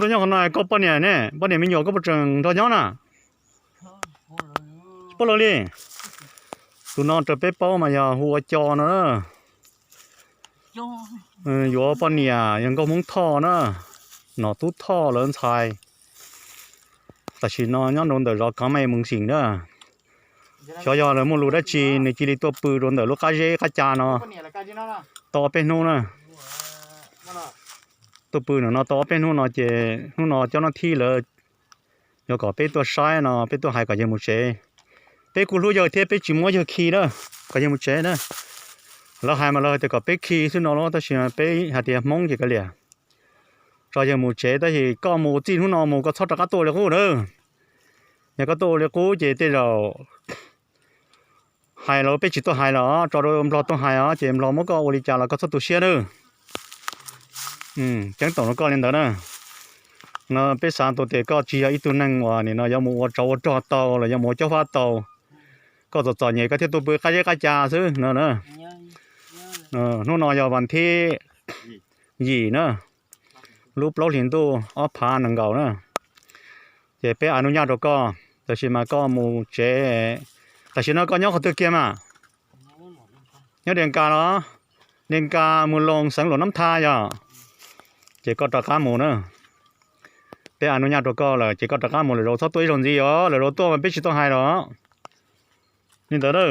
tôi nhớ hôm nay có bao nhiêu mình nhỏ có bao trường đó nhớ nè bao lâu đi tụi nó trở về bao mà giờ hùa cho nữa vừa bao nhiêuยังcó muốn thò nữa nó tút thò lớn xàiแต่ชีnó nhớ nôn đời rồi có mấy mừng xỉn đó cho giờ là một lúa đất chi này chỉ điตัวปืนโดนแต่ลูกค้าเจ๊ค้าจานเนาะต่อเป็นนู่นนะตัวปืนเนาะต่อเป็นนู่นเนาะเจ๊นู่นเนาะเจ้าหน้าที่เลยเดี๋ยวก็เป็นตัวซ้ายเนาะเป็นตัวหายก็ยังมุเจ๊เป็นกูรู้เยอะเทียบเป็นจิ๋มว่าเยอะขี้เด้อก็ยังมุเจ๊นะแล้วหายมาเลยแต่ก็เป็นขี้ซึ่งเนาะแต่เชื่อเป็นหาเดียมองกี่ก็เลยchoยังมุเจ๊แต่ที่ก็มุจีนนู่นเนาะมุก็ชอบตะกัตัวเลยกูเด้อเนี่ยก็ตัวเลยกูเจ๊แต่เราหายเราไปจิตตัวหายแล้วจอดรอตัวหายอ่ะเจมรอมันก็บริจาคแล้วก็สักตัวเชียเด้อจังต่อแล้วก็เล่นเด้อนะเนาะไปสานตัวเด็กก็จีอีตัวนั่งว่านี่เนาะยังมัวจอเตาเลยยังมัวเจ้าฟ้าเตาก็ต่อเนี่ยก็ที่ตัวเบื่อใครจะกระจาซื้อเนาะนู่นนอยวันที่ยี่เนาะรูปเราเห็นตัวอ๋อพาหนังเก่าเนาะเจไปอนุญาตแล้วก็แต่ชิมาก็มูเจแต่ฉันก็ยังเขาตัวเกี่ยมายังเดินการเนาะเดินการมูลงสังหลวงน้ำทายอ่ะเจ๊ก็ตะการมูเนาะแต่อนุญาตตัวก็เลยเจ๊ก็ตะการมูเลยเราชอบตัวอีหลงจีอ๋อเลยเราตัวมันเป็นชิตัวหายหรอนี่เด้อ